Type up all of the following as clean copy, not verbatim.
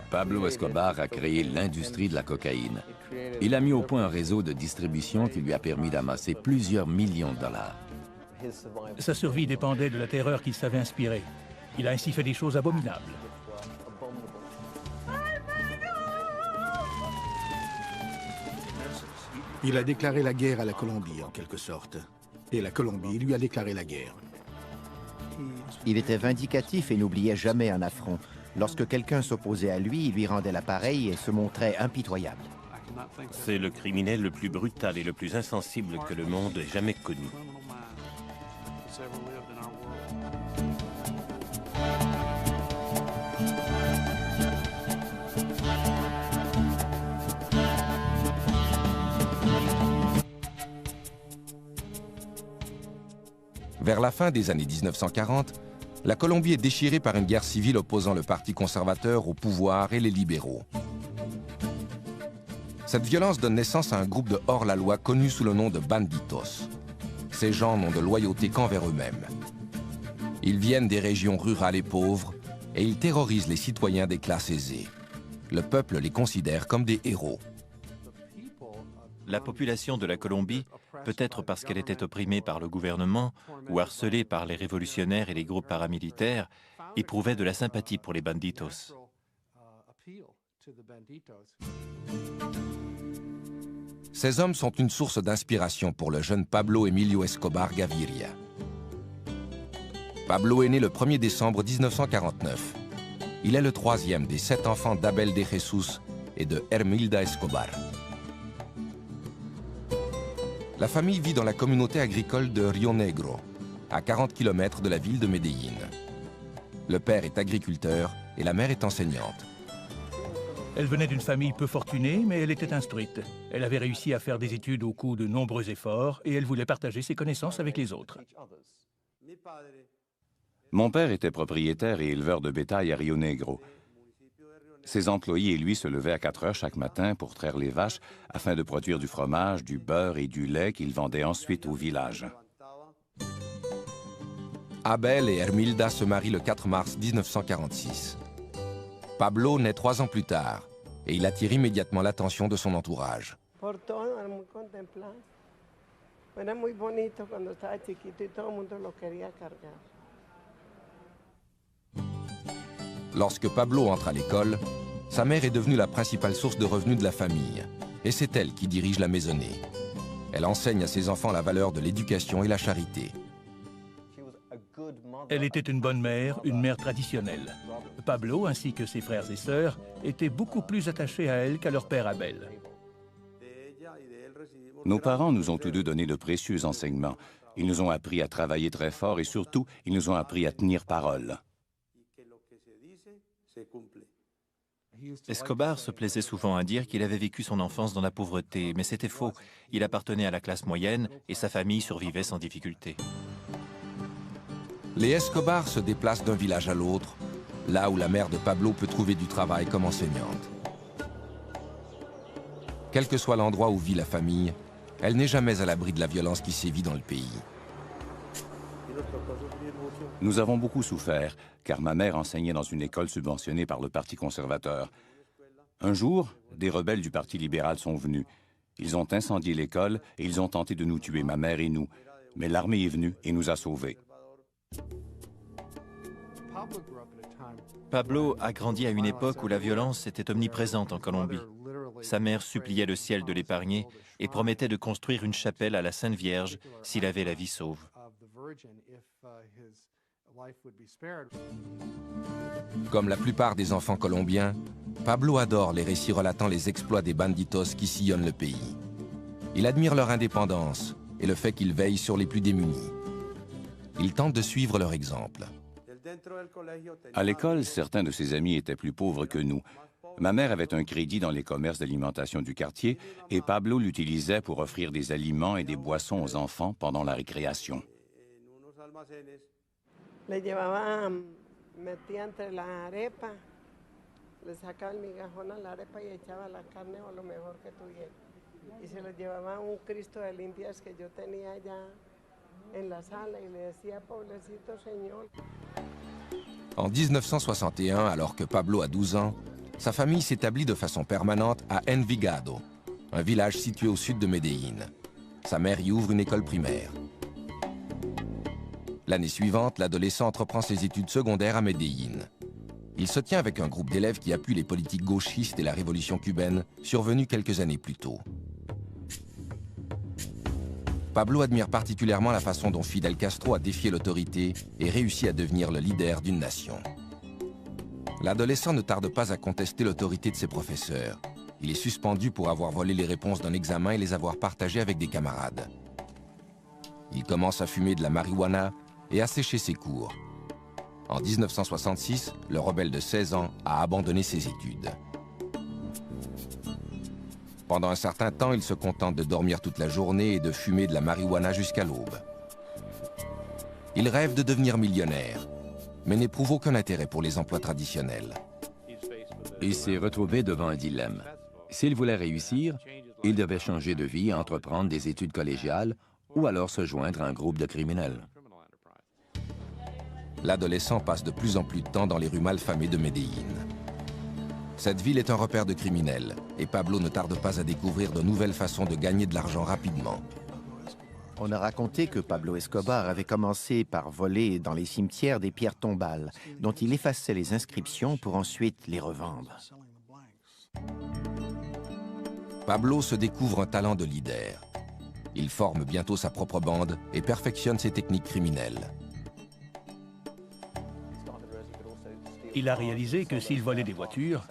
Pablo Escobar a créé l'industrie de la cocaïne. Il a mis au point un réseau de distribution qui lui a permis d'amasser plusieurs millions de dollars. Sa survie dépendait de la terreur qu'il savait inspirer. Il a ainsi fait des choses abominables. Il a déclaré la guerre à la Colombie, en quelque sorte. Et la Colombie lui a déclaré la guerre. Il était vindicatif et n'oubliait jamais un affront. Lorsque quelqu'un s'opposait à lui, il lui rendait l'appareil et se montrait impitoyable. C'est le criminel le plus brutal et le plus insensible que le monde ait jamais connu. Vers la fin des années 1940, la Colombie est déchirée par une guerre civile opposant le Parti conservateur au pouvoir et les libéraux. Cette violence donne naissance à un groupe de hors-la-loi connu sous le nom de banditos. Ces gens n'ont de loyauté qu'envers eux-mêmes. Ils viennent des régions rurales et pauvres et ils terrorisent les citoyens des classes aisées. Le peuple les considère comme des héros. La population de la Colombie, peut-être parce qu'elle était opprimée par le gouvernement ou harcelée par les révolutionnaires et les groupes paramilitaires, éprouvait de la sympathie pour les banditos. Ces hommes sont une source d'inspiration pour le jeune Pablo Emilio Escobar Gaviria. Pablo est né le 1er décembre 1949. Il est le troisième des 7 enfants d'Abel de Jesus et de Hermilda Escobar. La famille vit dans la communauté agricole de Rio Negro, à 40 km de la ville de Medellín. Le père est agriculteur et la mère est enseignante. Elle venait d'une famille peu fortunée, mais elle était instruite. Elle avait réussi à faire des études au coût de nombreux efforts et elle voulait partager ses connaissances avec les autres. Mon père était propriétaire et éleveur de bétail à Rio Negro. Ses employés et lui se levaient à 4 heures chaque matin pour traire les vaches afin de produire du fromage, du beurre et du lait qu'ils vendaient ensuite au village. Abel et Hermilda se marient le 4 mars 1946. Pablo naît 3 ans plus tard et il attire immédiatement l'attention de son entourage. Lorsque Pablo entre à l'école, sa mère est devenue la principale source de revenus de la famille. Et c'est elle qui dirige la maisonnée. Elle enseigne à ses enfants la valeur de l'éducation et la charité. Elle était une bonne mère, une mère traditionnelle. Pablo, ainsi que ses frères et sœurs, étaient beaucoup plus attachés à elle qu'à leur père Abel. Nos parents nous ont tous deux donné de précieux enseignements. Ils nous ont appris à travailler très fort et surtout, ils nous ont appris à tenir parole. Escobar se plaisait souvent à dire qu'il avait vécu son enfance dans la pauvreté, mais c'était faux. Il appartenait à la classe moyenne et sa famille survivait sans difficulté. Les Escobar se déplacent d'un village à l'autre, là où la mère de Pablo peut trouver du travail comme enseignante. Quel que soit l'endroit où vit la famille, elle n'est jamais à l'abri de la violence qui sévit dans le pays. Nous avons beaucoup souffert, car ma mère enseignait dans une école subventionnée par le Parti conservateur. Un jour, des rebelles du Parti libéral sont venus. Ils ont incendié l'école et ils ont tenté de nous tuer, ma mère et nous. Mais l'armée est venue et nous a sauvés. Pablo a grandi à une époque où la violence était omniprésente en Colombie. Sa mère suppliait le ciel de l'épargner et promettait de construire une chapelle à la Sainte Vierge s'il avait la vie sauve. Comme la plupart des enfants colombiens, Pablo adore les récits relatant les exploits des banditos qui sillonnent le pays. Il admire leur indépendance et le fait qu'ils veillent sur les plus démunis. Il tente de suivre leur exemple. À l'école, certains de ses amis étaient plus pauvres que nous. Ma mère avait un crédit dans les commerces d'alimentation du quartier et Pablo l'utilisait pour offrir des aliments et des boissons aux enfants pendant la récréation. Le llevaba, metía entre la arepa, le sacaba el migajón a la arepa y echaba la carne o lo mejor que tuviera. Y se lo llevaba a un Cristo de limpias que yo tenía allá en la sala y le decía, pobrecito señor. En 1961, alors que Pablo a 12 ans, Sa famille s'établit de façon permanente à Envigado, un village situé au sud de Medellín. Sa mère y ouvre une école primaire. L'année suivante, l'adolescent entreprend ses études secondaires à Medellín. Il se tient avec un groupe d'élèves qui appuient les politiques gauchistes et la révolution cubaine, survenue quelques années plus tôt. Pablo admire particulièrement la façon dont Fidel Castro a défié l'autorité et réussi à devenir le leader d'une nation. L'adolescent ne tarde pas à contester l'autorité de ses professeurs. Il est suspendu pour avoir volé les réponses d'un examen et les avoir partagées avec des camarades. Il commence à fumer de la marijuana et à sécher ses cours. En 1966, le rebelle de 16 ans a abandonné ses études. Pendant un certain temps, il se contente de dormir toute la journée et de fumer de la marijuana jusqu'à l'aube. Il rêve de devenir millionnaire, mais n'éprouve aucun intérêt pour les emplois traditionnels. Il s'est retrouvé devant un dilemme. S'il voulait réussir, il devait changer de vie, entreprendre des études collégiales ou alors se joindre à un groupe de criminels. L'adolescent passe de plus en plus de temps dans les rues malfamées de Medellín. Cette ville est un repère de criminels et Pablo ne tarde pas à découvrir de nouvelles façons de gagner de l'argent rapidement. On a raconté que Pablo Escobar avait commencé par voler dans les cimetières des pierres tombales, dont il effaçait les inscriptions pour ensuite les revendre. Pablo se découvre un talent de leader. Il forme bientôt sa propre bande et perfectionne ses techniques criminelles. Il a réalisé que s'il volait des voitures,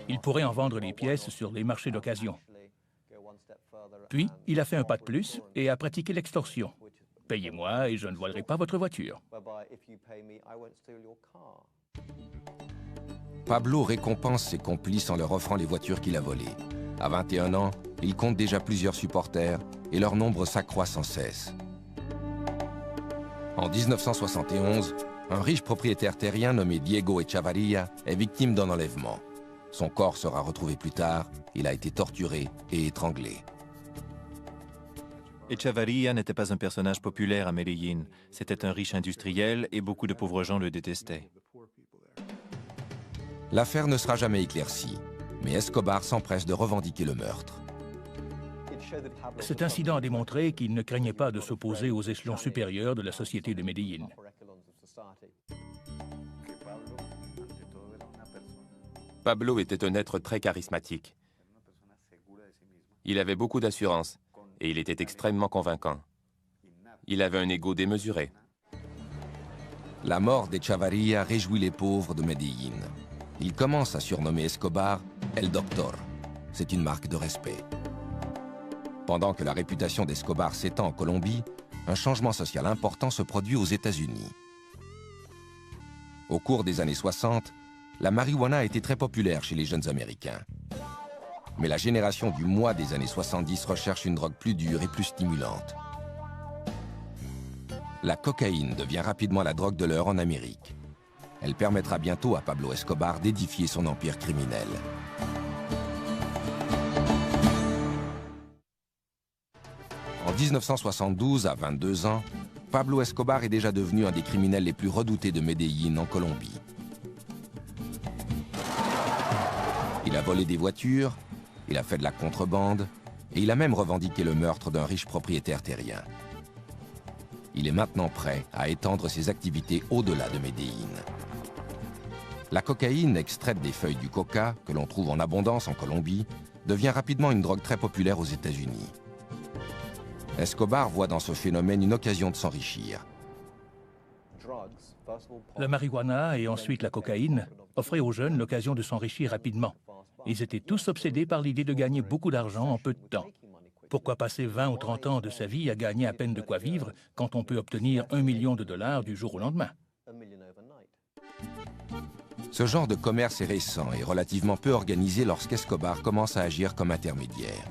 il pourrait en vendre les pièces sur les marchés d'occasion. Puis, il a fait un pas de plus et a pratiqué l'extorsion. Payez-moi et je ne volerai pas votre voiture. Pablo récompense ses complices en leur offrant les voitures qu'il a volées. À 21 ans, il compte déjà plusieurs supporters et leur nombre s'accroît sans cesse. En 1971, un riche propriétaire terrien nommé Diego Echavarria est victime d'un enlèvement. Son corps sera retrouvé plus tard, il a été torturé et étranglé. Echavarria n'était pas un personnage populaire à Medellín. C'était un riche industriel et beaucoup de pauvres gens le détestaient. L'affaire ne sera jamais éclaircie, mais Escobar s'empresse de revendiquer le meurtre. Cet incident a démontré qu'il ne craignait pas de s'opposer aux échelons supérieurs de la société de Medellín. Pablo était un être très charismatique. Il avait beaucoup d'assurance et il était extrêmement convaincant. Il avait un ego démesuré. La mort d'Echavarria réjouit les pauvres de Medellín. Il commence à surnommer Escobar El Doctor. C'est une marque de respect. Pendant que la réputation d'Escobar s'étend en Colombie, un changement social important se produit aux États-Unis. Au cours des années 60, la marijuana a été très populaire chez les jeunes Américains. Mais la génération du moi des années 70 recherche une drogue plus dure et plus stimulante. La cocaïne devient rapidement la drogue de l'heure en Amérique. Elle permettra bientôt à Pablo Escobar d'édifier son empire criminel. En 1972, à 22 ans, Pablo Escobar est déjà devenu un des criminels les plus redoutés de Medellín en Colombie. Il a volé des voitures, il a fait de la contrebande et il a même revendiqué le meurtre d'un riche propriétaire terrien. Il est maintenant prêt à étendre ses activités au-delà de Medellín. La cocaïne, extraite des feuilles du coca, que l'on trouve en abondance en Colombie, devient rapidement une drogue très populaire aux États-Unis. Escobar voit dans ce phénomène une occasion de s'enrichir. La marijuana et ensuite la cocaïne offraient aux jeunes l'occasion de s'enrichir rapidement. Ils étaient tous obsédés par l'idée de gagner beaucoup d'argent en peu de temps. Pourquoi passer 20 ou 30 ans de sa vie à gagner à peine de quoi vivre quand on peut obtenir $1 million du jour au lendemain? Ce genre de commerce est récent et relativement peu organisé lorsqu'Escobar commence à agir comme intermédiaire.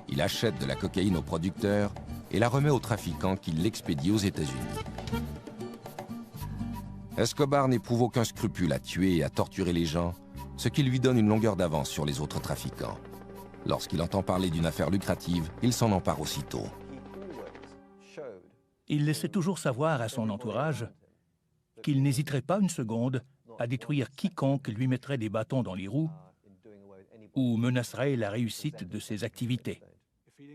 Il achète de la cocaïne aux producteurs et la remet aux trafiquants qui l'expédient aux États-Unis. Escobar n'éprouve aucun scrupule à tuer et à torturer les gens, ce qui lui donne une longueur d'avance sur les autres trafiquants. Lorsqu'il entend parler d'une affaire lucrative, il s'en empare aussitôt. Il laissait toujours savoir à son entourage qu'il n'hésiterait pas une seconde à détruire quiconque lui mettrait des bâtons dans les roues ou menacerait la réussite de ses activités.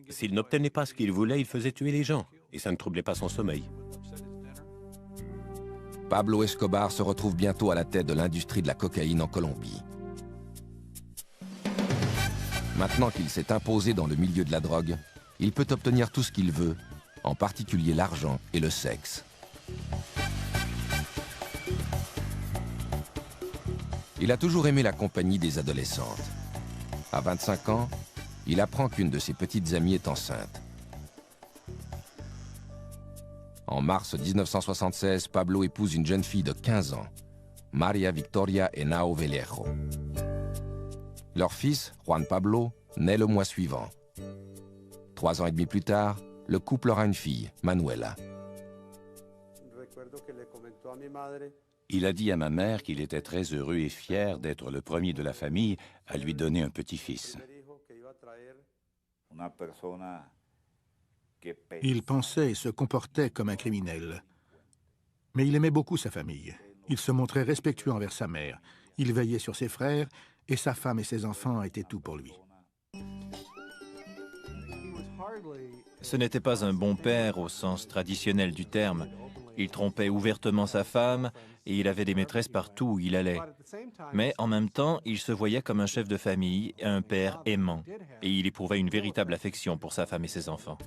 S'il n'obtenait pas ce qu'il voulait, il faisait tuer les gens, et ça ne troublait pas son sommeil. Pablo Escobar se retrouve bientôt à la tête de l'industrie de la cocaïne en Colombie. Maintenant qu'il s'est imposé dans le milieu de la drogue, il peut obtenir tout ce qu'il veut, en particulier l'argent et le sexe. Il a toujours aimé la compagnie des adolescentes. À 25 ans, il apprend qu'une de ses petites amies est enceinte. En mars 1976, Pablo épouse une jeune fille de 15 ans, Maria Victoria Henao Vallejo. Leur fils, Juan Pablo, naît le mois suivant. 3 ans et demi plus tard, le couple aura une fille, Manuela. Il a dit à ma mère qu'il était très heureux et fier d'être le premier de la famille à lui donner un petit-fils. Il pensait et se comportait comme un criminel. Mais il aimait beaucoup sa famille. Il se montrait respectueux envers sa mère. Il veillait sur ses frères et sa femme et ses enfants étaient tout pour lui. Ce n'était pas un bon père au sens traditionnel du terme. Il trompait ouvertement sa femme et il avait des maîtresses partout où il allait. Mais en même temps, il se voyait comme un chef de famille et un père aimant. Et il éprouvait une véritable affection pour sa femme et ses enfants.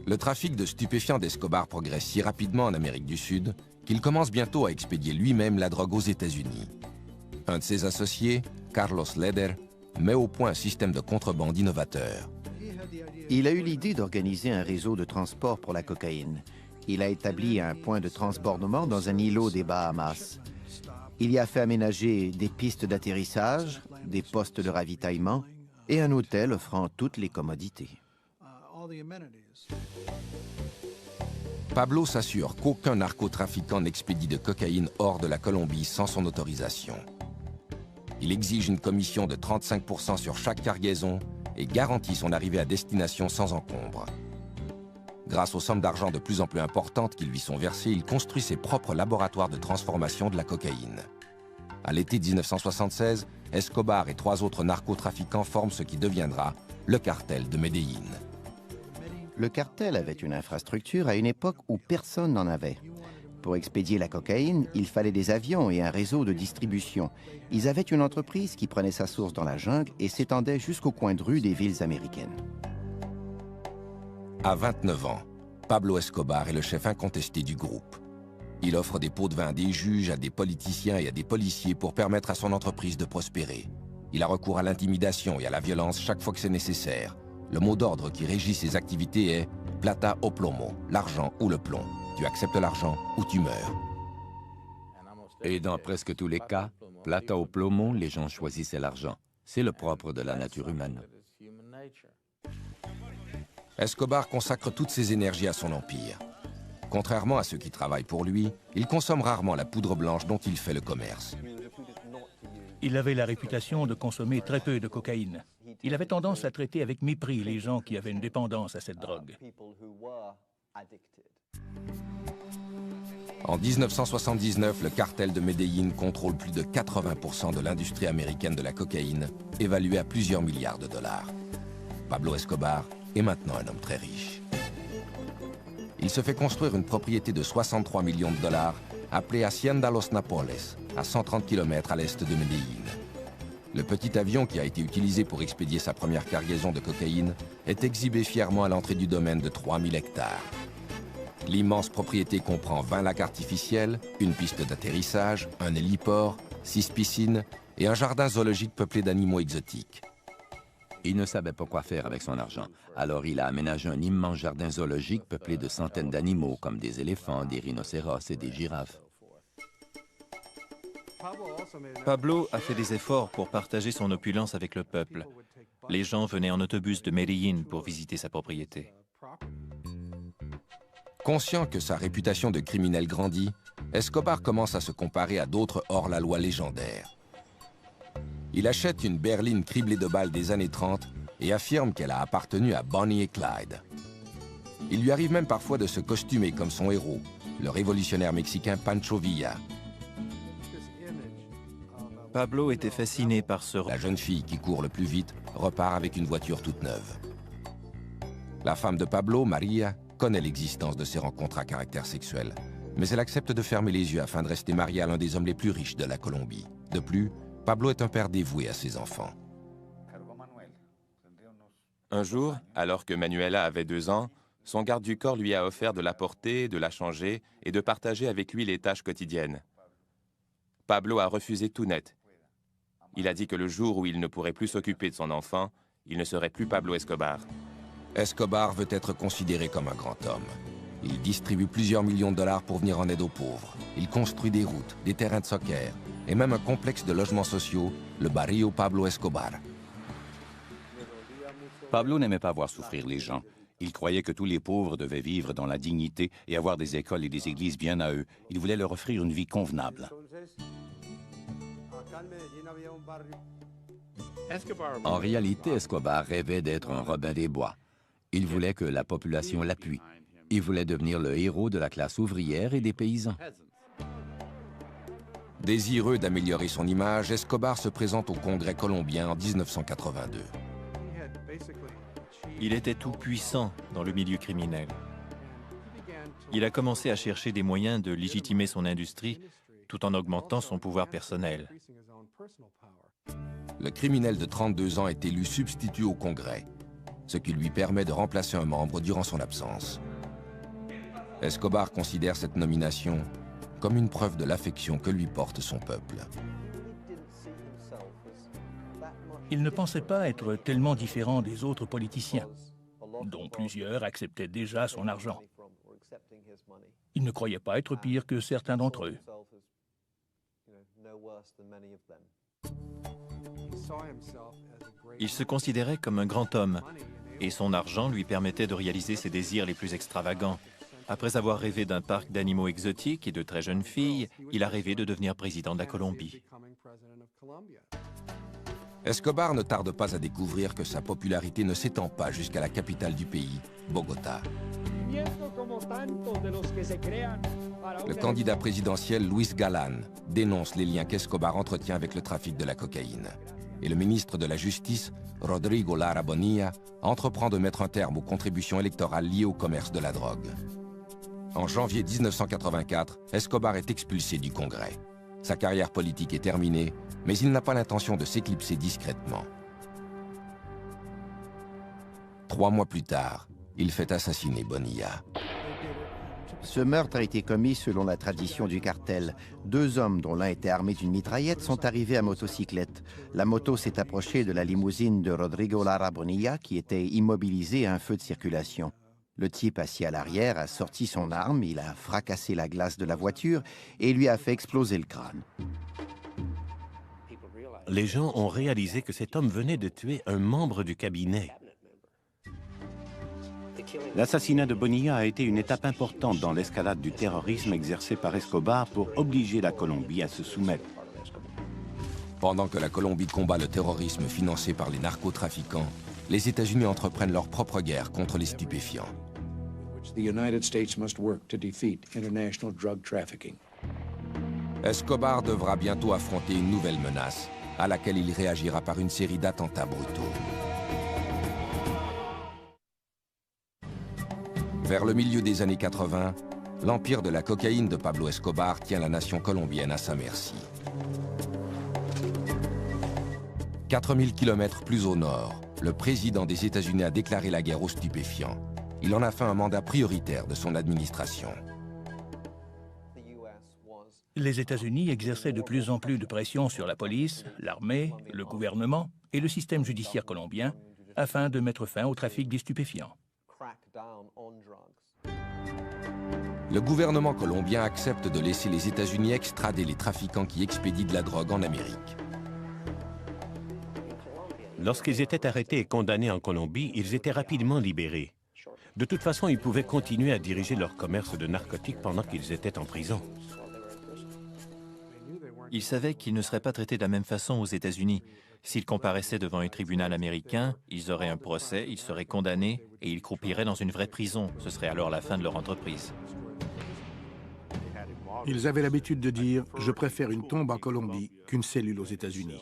Le trafic de stupéfiants d'Escobar progresse si rapidement en Amérique du Sud qu'il commence bientôt à expédier lui-même la drogue aux États-Unis. Un de ses associés, Carlos Leder, met au point un système de contrebande innovateur. Il a eu l'idée d'organiser un réseau de transport pour la cocaïne. Il a établi un point de transbordement dans un îlot des Bahamas. Il y a fait aménager des pistes d'atterrissage, des postes de ravitaillement et un hôtel offrant toutes les commodités. Pablo s'assure qu'aucun narcotrafiquant n'expédie de cocaïne hors de la Colombie sans son autorisation. Il exige une commission de 35% sur chaque cargaison et garantit son arrivée à destination sans encombre. Grâce aux sommes d'argent de plus en plus importantes qui lui sont versées, il construit ses propres laboratoires de transformation de la cocaïne. À l'été 1976, Escobar et 3 autres narcotrafiquants forment ce qui deviendra le cartel de Medellín. Le cartel avait une infrastructure à une époque où personne n'en avait. Pour expédier la cocaïne, il fallait des avions et un réseau de distribution. Ils avaient une entreprise qui prenait sa source dans la jungle et s'étendait jusqu'au coin de rue des villes américaines. À 29 ans, Pablo Escobar est le chef incontesté du groupe. Il offre des pots de vin à des juges, à des politiciens et à des policiers pour permettre à son entreprise de prospérer. Il a recours à l'intimidation et à la violence chaque fois que c'est nécessaire. Le mot d'ordre qui régit ses activités est « plata o plomo », l'argent ou le plomb. Tu acceptes l'argent ou tu meurs. Et dans presque tous les cas, plata o plomo, les gens choisissaient l'argent. C'est le propre de la nature humaine. Escobar consacre toutes ses énergies à son empire. Contrairement à ceux qui travaillent pour lui, il consomme rarement la poudre blanche dont il fait le commerce. Il avait la réputation de consommer très peu de cocaïne. Il avait tendance à traiter avec mépris les gens qui avaient une dépendance à cette drogue. En 1979, le cartel de Medellín contrôle plus de 80% de l'industrie américaine de la cocaïne, évaluée à plusieurs milliards de dollars. Pablo Escobar est maintenant un homme très riche. Il se fait construire une propriété de 63 millions de dollars appelée Hacienda Los Napoles, à 130 km à l'est de Medellín. Le petit avion qui a été utilisé pour expédier sa première cargaison de cocaïne est exhibé fièrement à l'entrée du domaine de 3000 hectares. L'immense propriété comprend 20 lacs artificiels, une piste d'atterrissage, un héliport, 6 piscines et un jardin zoologique peuplé d'animaux exotiques. Il ne savait pas quoi faire avec son argent. Alors il a aménagé un immense jardin zoologique peuplé de centaines d'animaux comme des éléphants, des rhinocéros et des girafes. Pablo a fait des efforts pour partager son opulence avec le peuple. Les gens venaient en autobus de Medellín pour visiter sa propriété. Conscient que sa réputation de criminel grandit, Escobar commence à se comparer à d'autres hors-la-loi légendaires. Il achète une berline criblée de balles des années 30 et affirme qu'elle a appartenu à Bonnie et Clyde. Il lui arrive même parfois de se costumer comme son héros, le révolutionnaire mexicain Pancho Villa. Pablo était fasciné par ce... La jeune fille qui court le plus vite repart avec une voiture toute neuve. La femme de Pablo, Maria, connaît l'existence de ces rencontres à caractère sexuel, mais elle accepte de fermer les yeux afin de rester mariée à l'un des hommes les plus riches de la Colombie. De plus, Pablo est un père dévoué à ses enfants. Un jour, alors que Manuela avait 2 ans, son garde du corps lui a offert de la porter, de la changer et de partager avec lui les tâches quotidiennes. Pablo a refusé tout net. Il a dit que le jour où il ne pourrait plus s'occuper de son enfant, il ne serait plus Pablo Escobar. Escobar veut être considéré comme un grand homme. Il distribue plusieurs millions de dollars pour venir en aide aux pauvres. Il construit des routes, des terrains de soccer et même un complexe de logements sociaux, le Barrio Pablo Escobar. Pablo n'aimait pas voir souffrir les gens. Il croyait que tous les pauvres devaient vivre dans la dignité et avoir des écoles et des églises bien à eux. Il voulait leur offrir une vie convenable. En réalité, Escobar rêvait d'être un Robin des Bois. Il voulait que la population l'appuie. Il voulait devenir le héros de la classe ouvrière et des paysans. Désireux d'améliorer son image, Escobar se présente au Congrès colombien en 1982. Il était tout puissant dans le milieu criminel. Il a commencé à chercher des moyens de légitimer son industrie tout en augmentant son pouvoir personnel. Le criminel de 32 ans est élu substitut au Congrès, ce qui lui permet de remplacer un membre durant son absence. Escobar considère cette nomination comme une preuve de l'affection que lui porte son peuple. Il ne pensait pas être tellement différent des autres politiciens, dont plusieurs acceptaient déjà son argent. Il ne croyait pas être pire que certains d'entre eux. Il se considérait comme un grand homme, et son argent lui permettait de réaliser ses désirs les plus extravagants. Après avoir rêvé d'un parc d'animaux exotiques et de très jeunes filles, il a rêvé de devenir président de la Colombie. Escobar ne tarde pas à découvrir que sa popularité ne s'étend pas jusqu'à la capitale du pays, Bogota. Le candidat présidentiel Luis Galán dénonce les liens qu'Escobar entretient avec le trafic de la cocaïne. Et le ministre de la Justice, Rodrigo Lara Bonilla, entreprend de mettre un terme aux contributions électorales liées au commerce de la drogue. En janvier 1984, Escobar est expulsé du Congrès. Sa carrière politique est terminée, mais il n'a pas l'intention de s'éclipser discrètement. 3 mois plus tard, il fait assassiner Bonilla. Ce meurtre a été commis selon la tradition du cartel. 2 hommes, dont l'un était armé d'une mitraillette, sont arrivés à motocyclette. La moto s'est approchée de la limousine de Rodrigo Lara Bonilla, qui était immobilisé à un feu de circulation. Le type assis à l'arrière a sorti son arme, il a fracassé la glace de la voiture et lui a fait exploser le crâne. Les gens ont réalisé que cet homme venait de tuer un membre du cabinet. L'assassinat de Bonilla a été une étape importante dans l'escalade du terrorisme exercé par Escobar pour obliger la Colombie à se soumettre. Pendant que la Colombie combat le terrorisme financé par les narcotrafiquants, les États-Unis entreprennent leur propre guerre contre les stupéfiants. Escobar devra bientôt affronter une nouvelle menace, à laquelle il réagira par une série d'attentats brutaux. Vers le milieu des années 80, l'empire de la cocaïne de Pablo Escobar tient la nation colombienne à sa merci. 4000 km plus au nord, le président des États-Unis a déclaré la guerre aux stupéfiants. Il en a fait un mandat prioritaire de son administration. Les États-Unis exerçaient de plus en plus de pression sur la police, l'armée, le gouvernement et le système judiciaire colombien afin de mettre fin au trafic des stupéfiants. Le gouvernement colombien accepte de laisser les États-Unis extrader les trafiquants qui expédient de la drogue en Amérique. Lorsqu'ils étaient arrêtés et condamnés en Colombie, ils étaient rapidement libérés. De toute façon, ils pouvaient continuer à diriger leur commerce de narcotiques pendant qu'ils étaient en prison. Ils savaient qu'ils ne seraient pas traités de la même façon aux États-Unis. S'ils comparaissaient devant un tribunal américain, ils auraient un procès, ils seraient condamnés et ils croupiraient dans une vraie prison. Ce serait alors la fin de leur entreprise. Ils avaient l'habitude de dire « Je préfère une tombe en Colombie qu'une cellule aux États-Unis ».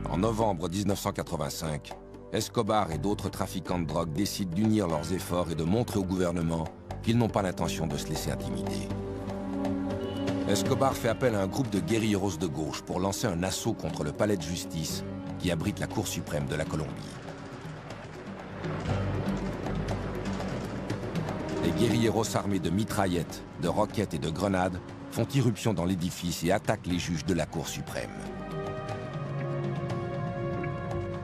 En novembre 1985, Escobar et d'autres trafiquants de drogue décident d'unir leurs efforts et de montrer au gouvernement qu'ils n'ont pas l'intention de se laisser intimider. Escobar fait appel à un groupe de guérilleros de gauche pour lancer un assaut contre le palais de justice qui abrite la Cour suprême de la Colombie. Les guérilleros armés de mitraillettes, de roquettes et de grenades font irruption dans l'édifice et attaquent les juges de la Cour suprême.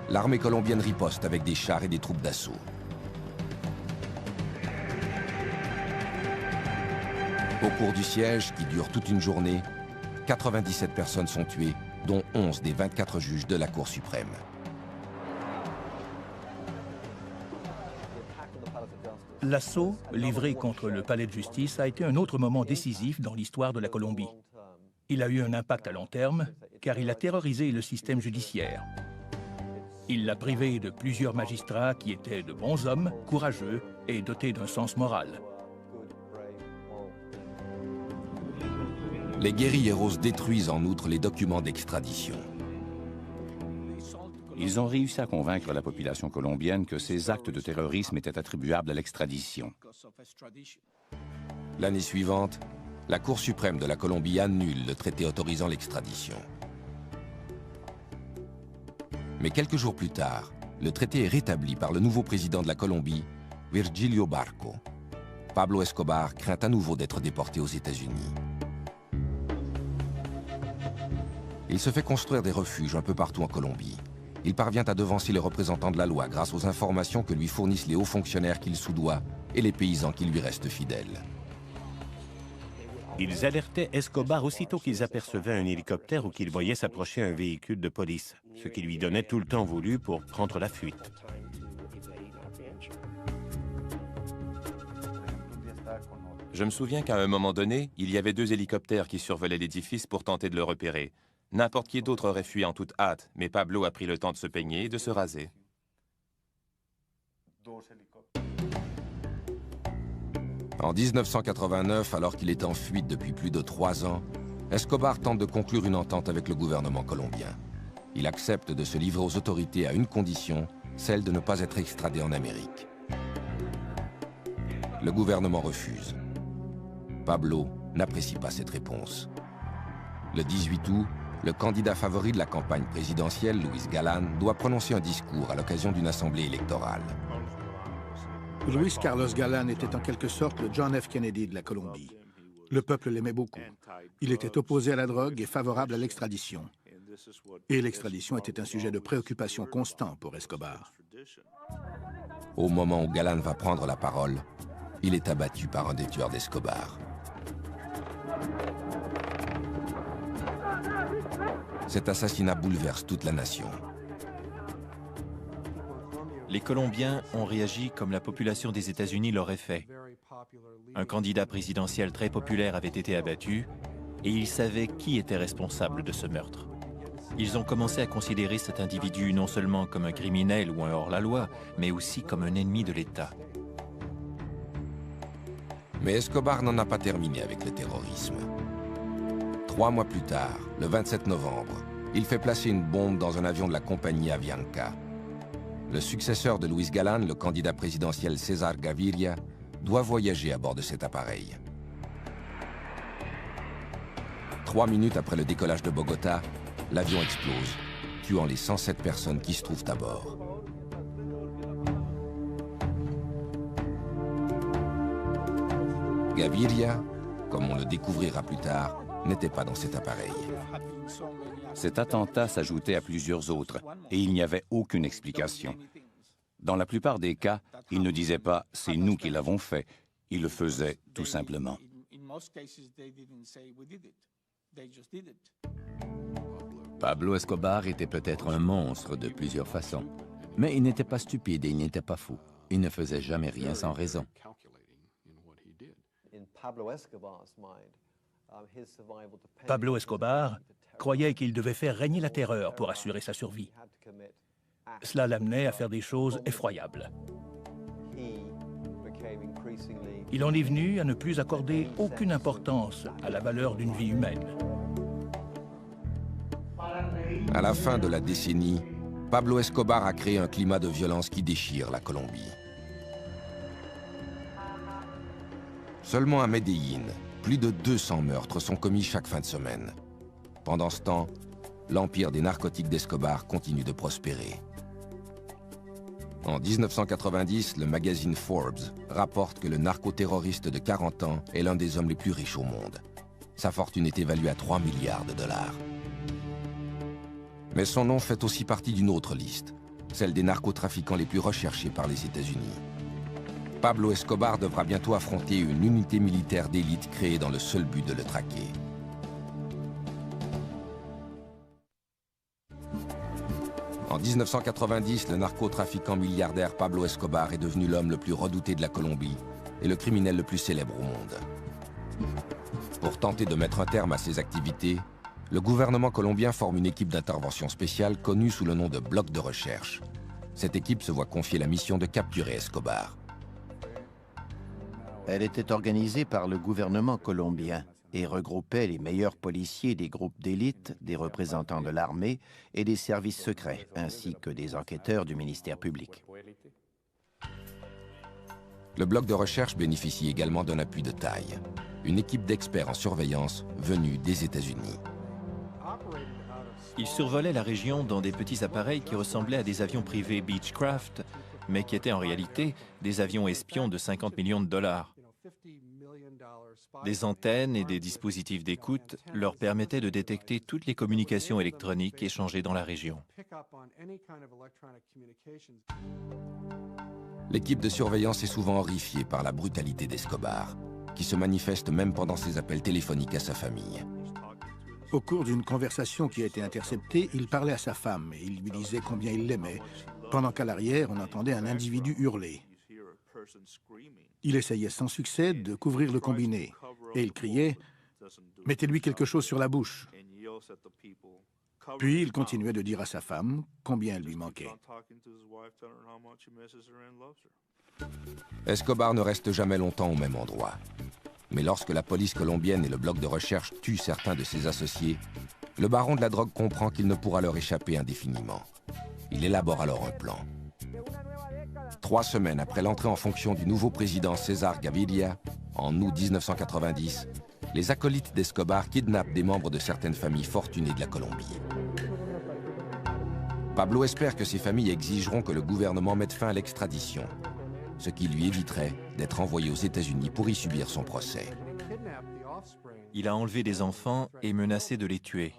L'armée colombienne riposte avec des chars et des troupes d'assaut. Au cours du siège, qui dure toute une journée, 97 personnes sont tuées, dont 11 des 24 juges de la Cour suprême. L'assaut livré contre le palais de justice a été un autre moment décisif dans l'histoire de la Colombie. Il a eu un impact à long terme, car il a terrorisé le système judiciaire. Il l'a privé de plusieurs magistrats qui étaient de bons hommes, courageux et dotés d'un sens moral. Les guérilleros détruisent en outre les documents d'extradition. Ils ont réussi à convaincre la population colombienne que ces actes de terrorisme étaient attribuables à l'extradition. L'année suivante, la Cour suprême de la Colombie annule le traité autorisant l'extradition. Mais quelques jours plus tard, le traité est rétabli par le nouveau président de la Colombie, Virgilio Barco. Pablo Escobar craint à nouveau d'être déporté aux États-Unis. Il se fait construire des refuges un peu partout en Colombie. Il parvient à devancer les représentants de la loi grâce aux informations que lui fournissent les hauts fonctionnaires qu'il soudoie et les paysans qui lui restent fidèles. Ils alertaient Escobar aussitôt qu'ils apercevaient un hélicoptère ou qu'ils voyaient s'approcher un véhicule de police, ce qui lui donnait tout le temps voulu pour prendre la fuite. Je me souviens qu'à un moment donné, il y avait 2 hélicoptères qui survolaient l'édifice pour tenter de le repérer. N'importe qui d'autre aurait fui en toute hâte, mais Pablo a pris le temps de se peigner et de se raser. En 1989, alors qu'il est en fuite depuis plus de 3 ans, Escobar tente de conclure une entente avec le gouvernement colombien. Il accepte de se livrer aux autorités à une condition, celle de ne pas être extradé en Amérique. Le gouvernement refuse. Pablo n'apprécie pas cette réponse. Le 18 août, le candidat favori de la campagne présidentielle, Luis Galán, doit prononcer un discours à l'occasion d'une assemblée électorale. Luis Carlos Galán était en quelque sorte le John F. Kennedy de la Colombie. Le peuple l'aimait beaucoup. Il était opposé à la drogue et favorable à l'extradition. Et l'extradition était un sujet de préoccupation constant pour Escobar. Au moment où Galán va prendre la parole, il est abattu par un des tueurs d'Escobar. Cet assassinat bouleverse toute la nation. Les Colombiens ont réagi comme la population des États-Unis l'aurait fait. Un candidat présidentiel très populaire avait été abattu et ils savaient qui était responsable de ce meurtre. Ils ont commencé à considérer cet individu non seulement comme un criminel ou un hors-la-loi, mais aussi comme un ennemi de l'État. Mais Escobar n'en a pas terminé avec le terrorisme. 3 mois plus tard, le 27 novembre, il fait placer une bombe dans un avion de la compagnie Avianca. Le successeur de Luis Galán, le candidat présidentiel César Gaviria, doit voyager à bord de cet appareil. 3 minutes après le décollage de Bogota, l'avion explose, tuant les 107 personnes qui se trouvent à bord. Gaviria, comme on le découvrira plus tard, n'était pas dans cet appareil. Cet attentat s'ajoutait à plusieurs autres et il n'y avait aucune explication. Dans la plupart des cas, ils ne disaient pas « c'est nous qui l'avons fait », ils le faisaient tout simplement. Pablo Escobar était peut-être un monstre de plusieurs façons, mais il n'était pas stupide et il n'était pas fou. Il ne faisait jamais rien sans raison. Pablo Escobar croyait qu'il devait faire régner la terreur pour assurer sa survie. Cela l'amenait à faire des choses effroyables. Il en est venu à ne plus accorder aucune importance à la valeur d'une vie humaine. À la fin de la décennie, Pablo Escobar a créé un climat de violence qui déchire la Colombie. Seulement à Medellín, plus de 200 meurtres sont commis chaque fin de semaine. Pendant ce temps, l'empire des narcotiques d'Escobar continue de prospérer. En 1990, le magazine Forbes rapporte que le narcoterroriste de 40 ans est l'un des hommes les plus riches au monde. Sa fortune est évaluée à 3 milliards de dollars. Mais son nom fait aussi partie d'une autre liste, celle des narcotrafiquants les plus recherchés par les États-Unis. Pablo Escobar devra bientôt affronter une unité militaire d'élite créée dans le seul but de le traquer. En 1990, le narcotrafiquant milliardaire Pablo Escobar est devenu l'homme le plus redouté de la Colombie et le criminel le plus célèbre au monde. Pour tenter de mettre un terme à ses activités, le gouvernement colombien forme une équipe d'intervention spéciale connue sous le nom de Bloc de recherche. Cette équipe se voit confier la mission de capturer Escobar. Elle était organisée par le gouvernement colombien et regroupait les meilleurs policiers des groupes d'élite, des représentants de l'armée et des services secrets, ainsi que des enquêteurs du ministère public. Le bloc de recherche bénéficie également d'un appui de taille, une équipe d'experts en surveillance venue des États-Unis. Ils survolaient la région dans des petits appareils qui ressemblaient à des avions privés Beechcraft, mais qui étaient en réalité des avions espions de 50 millions de dollars. Des antennes et des dispositifs d'écoute leur permettaient de détecter toutes les communications électroniques échangées dans la région. L'équipe de surveillance est souvent horrifiée par la brutalité d'Escobar, qui se manifeste même pendant ses appels téléphoniques à sa famille. Au cours d'une conversation qui a été interceptée, il parlait à sa femme et il lui disait combien il l'aimait, pendant qu'à l'arrière, on entendait un individu hurler. Il essayait sans succès de couvrir le combiné et il criait « Mettez-lui quelque chose sur la bouche ». Puis il continuait de dire à sa femme combien elle lui manquait. Escobar ne reste jamais longtemps au même endroit. Mais lorsque la police colombienne et le bloc de recherche tuent certains de ses associés, le baron de la drogue comprend qu'il ne pourra leur échapper indéfiniment. Il élabore alors un plan. 3 semaines après l'entrée en fonction du nouveau président César Gaviria, en août 1990, les acolytes d'Escobar kidnappent des membres de certaines familles fortunées de la Colombie. Pablo espère que ces familles exigeront que le gouvernement mette fin à l'extradition, ce qui lui éviterait d'être envoyé aux États-Unis pour y subir son procès. Il a enlevé des enfants et menacé de les tuer.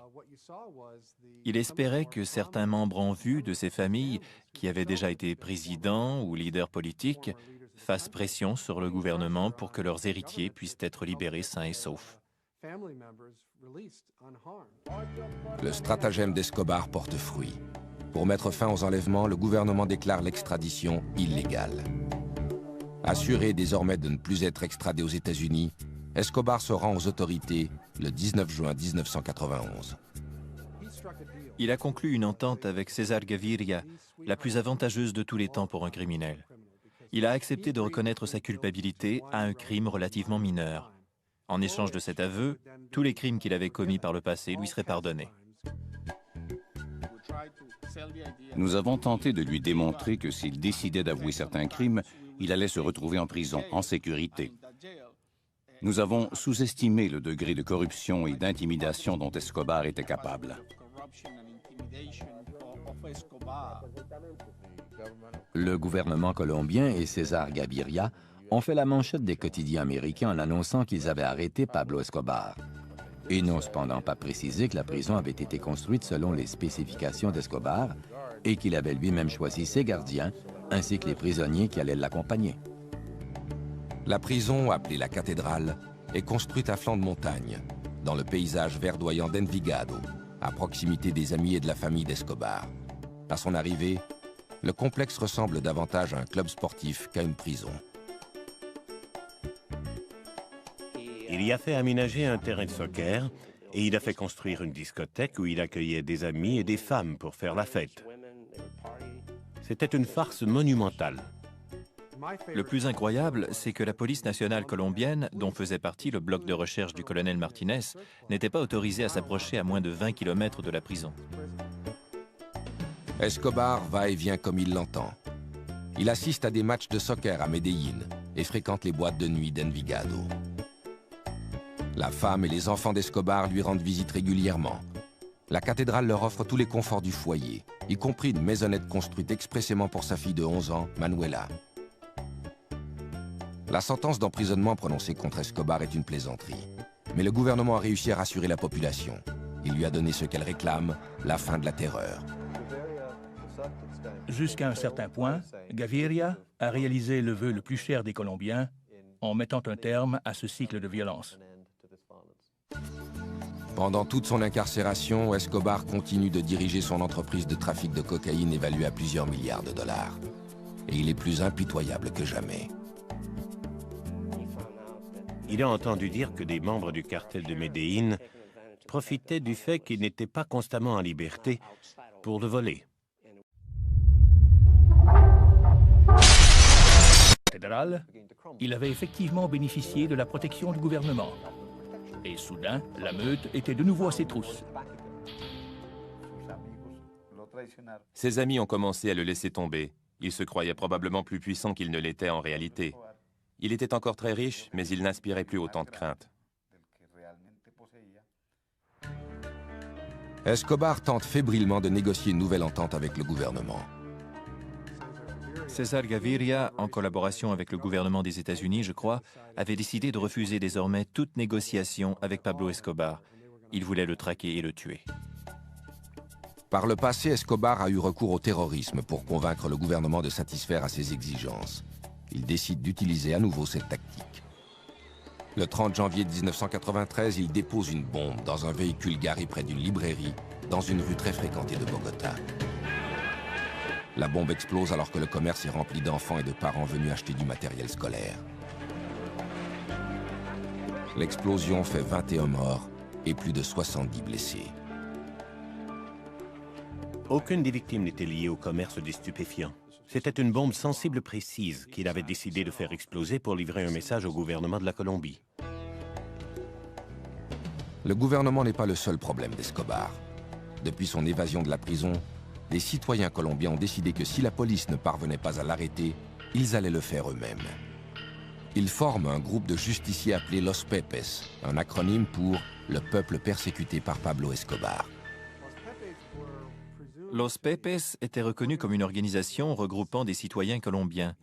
Il espérait que certains membres en vue de ces familles, qui avaient déjà été présidents ou leaders politiques, fassent pression sur le gouvernement pour que leurs héritiers puissent être libérés sains et saufs. Le stratagème d'Escobar porte fruit. Pour mettre fin aux enlèvements, le gouvernement déclare l'extradition illégale. Assuré désormais de ne plus être extradé aux États-Unis, Escobar se rend aux autorités le 19 juin 1991. Il a conclu une entente avec César Gaviria, la plus avantageuse de tous les temps pour un criminel. Il a accepté de reconnaître sa culpabilité à un crime relativement mineur. En échange de cet aveu, tous les crimes qu'il avait commis par le passé lui seraient pardonnés. Nous avons tenté de lui démontrer que s'il décidait d'avouer certains crimes, il allait se retrouver en prison, en sécurité. Nous avons sous-estimé le degré de corruption et d'intimidation dont Escobar était capable. Le gouvernement colombien et César Gaviria ont fait la manchette des quotidiens américains en annonçant qu'ils avaient arrêté Pablo Escobar. Ils n'ont cependant pas précisé que la prison avait été construite selon les spécifications d'Escobar et qu'il avait lui-même choisi ses gardiens ainsi que les prisonniers qui allaient l'accompagner. La prison, appelée la cathédrale, est construite à flanc de montagne, dans le paysage verdoyant d'Envigado, à proximité des amis et de la famille d'Escobar. À son arrivée, le complexe ressemble davantage à un club sportif qu'à une prison. Il y a fait aménager un terrain de soccer et il a fait construire une discothèque où il accueillait des amis et des femmes pour faire la fête. C'était une farce monumentale. Le plus incroyable, c'est que la police nationale colombienne, dont faisait partie le bloc de recherche du colonel Martinez, n'était pas autorisée à s'approcher à moins de 20 km de la prison. Escobar va et vient comme il l'entend. Il assiste à des matchs de soccer à Medellín et fréquente les boîtes de nuit d'Envigado. La femme et les enfants d'Escobar lui rendent visite régulièrement. La cathédrale leur offre tous les conforts du foyer, y compris une maisonnette construite expressément pour sa fille de 11 ans, Manuela. La sentence d'emprisonnement prononcée contre Escobar est une plaisanterie. Mais le gouvernement a réussi à rassurer la population. Il lui a donné ce qu'elle réclame, la fin de la terreur. Jusqu'à un certain point, Gaviria a réalisé le vœu le plus cher des Colombiens en mettant un terme à ce cycle de violence. Pendant toute son incarcération, Escobar continue de diriger son entreprise de trafic de cocaïne évaluée à plusieurs milliards de dollars. Et il est plus impitoyable que jamais. Il a entendu dire que des membres du cartel de Medellín profitaient du fait qu'il n'était pas constamment en liberté pour le voler. Fédéral, il avait effectivement bénéficié de la protection du gouvernement. Et soudain, la meute était de nouveau à ses trousses. Ses amis ont commencé à le laisser tomber. Il se croyait probablement plus puissant qu'il ne l'était en réalité. Il était encore très riche, mais il n'inspirait plus autant de crainte. Escobar tente fébrilement de négocier une nouvelle entente avec le gouvernement. César Gaviria, en collaboration avec le gouvernement des États-Unis, je crois, avait décidé de refuser désormais toute négociation avec Pablo Escobar. Il voulait le traquer et le tuer. Par le passé, Escobar a eu recours au terrorisme pour convaincre le gouvernement de satisfaire à ses exigences. Il décide d'utiliser à nouveau cette tactique. Le 30 janvier 1993, il dépose une bombe dans un véhicule garé près d'une librairie, dans une rue très fréquentée de Bogota. La bombe explose alors que le commerce est rempli d'enfants et de parents venus acheter du matériel scolaire. L'explosion fait 21 morts et plus de 70 blessés. Aucune des victimes n'était liée au commerce des stupéfiants. C'était une bombe sensible précise qu'il avait décidé de faire exploser pour livrer un message au gouvernement de la Colombie. Le gouvernement n'est pas le seul problème d'Escobar. Depuis son évasion de la prison, les citoyens colombiens ont décidé que si la police ne parvenait pas à l'arrêter, ils allaient le faire eux-mêmes. Ils forment un groupe de justiciers appelé Los Pepes, un acronyme pour « le peuple persécuté par Pablo Escobar ». Los Pepes était reconnu comme une organisation regroupant des citoyens colombiens,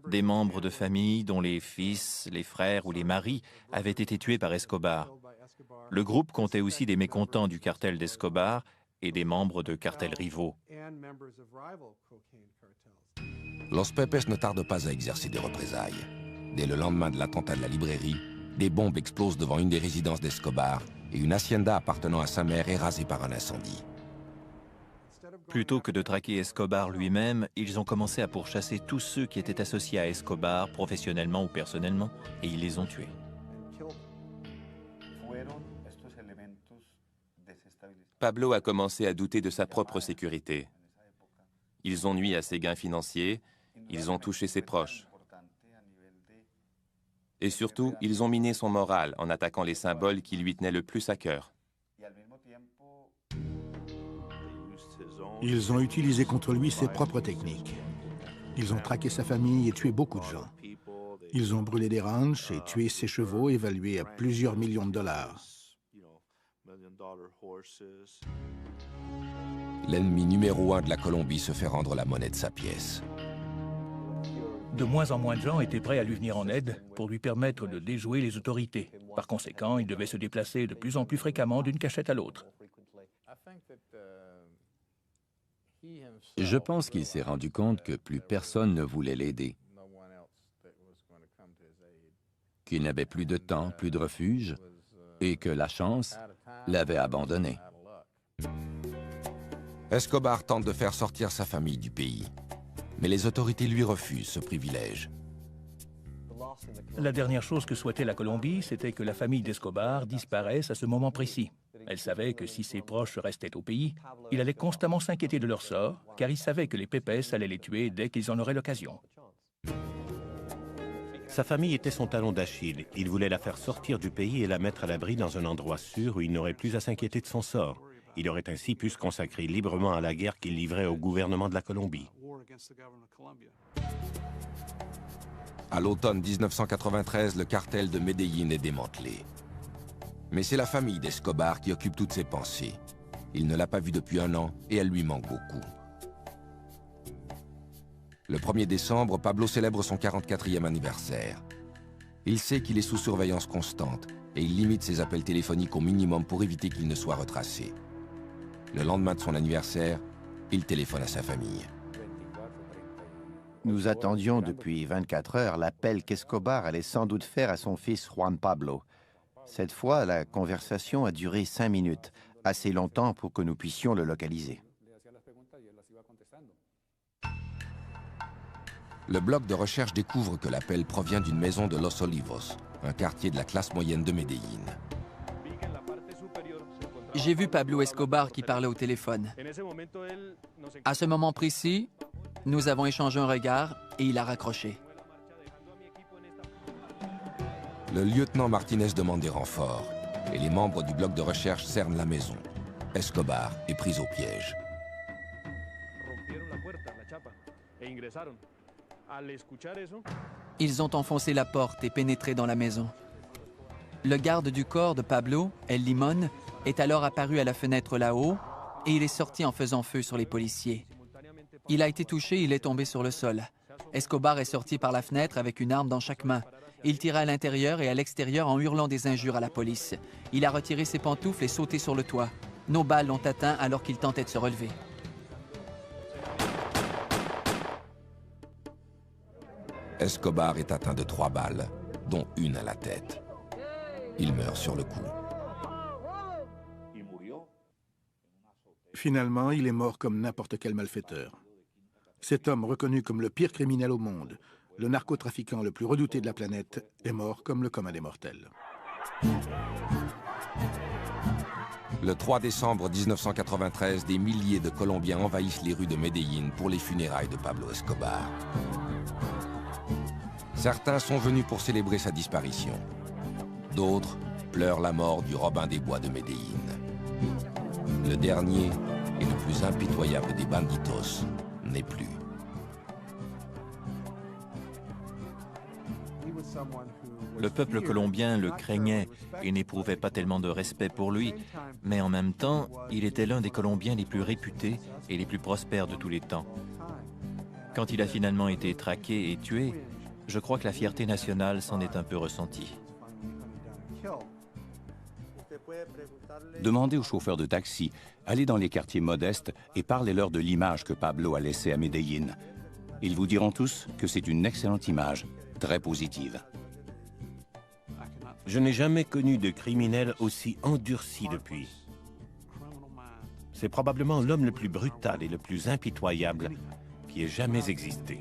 des membres de familles dont les fils, les frères ou les maris avaient été tués par Escobar. Le groupe comptait aussi des mécontents du cartel d'Escobar et des membres de cartels rivaux. Los Pepes ne tarde pas à exercer des représailles. Dès le lendemain de l'attentat de la librairie, des bombes explosent devant une des résidences d'Escobar et une hacienda appartenant à sa mère est rasée par un incendie. Plutôt que de traquer Escobar lui-même, ils ont commencé à pourchasser tous ceux qui étaient associés à Escobar, professionnellement ou personnellement, et ils les ont tués. Pablo a commencé à douter de sa propre sécurité. Ils ont nui à ses gains financiers, ils ont touché ses proches. Et surtout, ils ont miné son moral en attaquant les symboles qui lui tenaient le plus à cœur. Ils ont utilisé contre lui ses propres techniques. Ils ont traqué sa famille et tué beaucoup de gens. Ils ont brûlé des ranchs et tué ses chevaux évalués à plusieurs millions de dollars. L'ennemi numéro 1 de la Colombie se fait rendre la monnaie de sa pièce. De moins en moins de gens étaient prêts à lui venir en aide pour lui permettre de déjouer les autorités. Par conséquent, il devait se déplacer de plus en plus fréquemment d'une cachette à l'autre. Je pense qu'il s'est rendu compte que plus personne ne voulait l'aider, qu'il n'avait plus de temps, plus de refuge, et que la chance l'avait abandonné. Escobar tente de faire sortir sa famille du pays, mais les autorités lui refusent ce privilège. La dernière chose que souhaitait la Colombie, c'était que la famille d'Escobar disparaisse à ce moment précis. Elle savait que si ses proches restaient au pays, il allait constamment s'inquiéter de leur sort, car il savait que les Pepes allaient les tuer dès qu'ils en auraient l'occasion. Sa famille était son talon d'Achille. Il voulait la faire sortir du pays et la mettre à l'abri dans un endroit sûr où il n'aurait plus à s'inquiéter de son sort. Il aurait ainsi pu se consacrer librement à la guerre qu'il livrait au gouvernement de la Colombie. À l'automne 1993, le cartel de Medellín est démantelé. Mais c'est la famille d'Escobar qui occupe toutes ses pensées. Il ne l'a pas vue depuis 1 an et elle lui manque beaucoup. Le 1er décembre, Pablo célèbre son 44e anniversaire. Il sait qu'il est sous surveillance constante et il limite ses appels téléphoniques au minimum pour éviter qu'il ne soit retracé. Le lendemain de son anniversaire, il téléphone à sa famille. Nous attendions depuis 24 heures l'appel qu'Escobar allait sans doute faire à son fils Juan Pablo. Cette fois, la conversation a duré 5 minutes, assez longtemps pour que nous puissions le localiser. Le bloc de recherche découvre que l'appel provient d'une maison de Los Olivos, un quartier de la classe moyenne de Medellín. J'ai vu Pablo Escobar qui parlait au téléphone. À ce moment précis, nous avons échangé un regard et il a raccroché. Le lieutenant Martinez demande des renforts et les membres du bloc de recherche cernent la maison. Escobar est pris au piège. Ils ont enfoncé la porte et pénétré dans la maison. Le garde du corps de Pablo, El Limón, est alors apparu à la fenêtre là-haut et il est sorti en faisant feu sur les policiers. Il a été touché et il est tombé sur le sol. Escobar est sorti par la fenêtre avec une arme dans chaque main. Il tira à l'intérieur et à l'extérieur en hurlant des injures à la police. Il a retiré ses pantoufles et sauté sur le toit. Nos balles l'ont atteint alors qu'il tentait de se relever. Escobar est atteint de 3 balles, dont une à la tête. Il meurt sur le coup. Finalement, il est mort comme n'importe quel malfaiteur. Cet homme, reconnu comme le pire criminel au monde, le narcotrafiquant le plus redouté de la planète, est mort comme le commun des mortels. Le 3 décembre 1993, des milliers de Colombiens envahissent les rues de Medellín pour les funérailles de Pablo Escobar. Certains sont venus pour célébrer sa disparition. D'autres pleurent la mort du Robin des Bois de Medellín. Le dernier et le plus impitoyable des banditos n'est plus. Le peuple colombien le craignait et n'éprouvait pas tellement de respect pour lui, mais en même temps, il était l'un des Colombiens les plus réputés et les plus prospères de tous les temps. Quand il a finalement été traqué et tué, je crois que la fierté nationale s'en est un peu ressentie. Demandez aux chauffeurs de taxi, allez dans les quartiers modestes et parlez-leur de l'image que Pablo a laissée à Medellín. Ils vous diront tous que c'est une excellente image, très positive. Je n'ai jamais connu de criminel aussi endurci depuis. C'est probablement l'homme le plus brutal et le plus impitoyable qui ait jamais existé.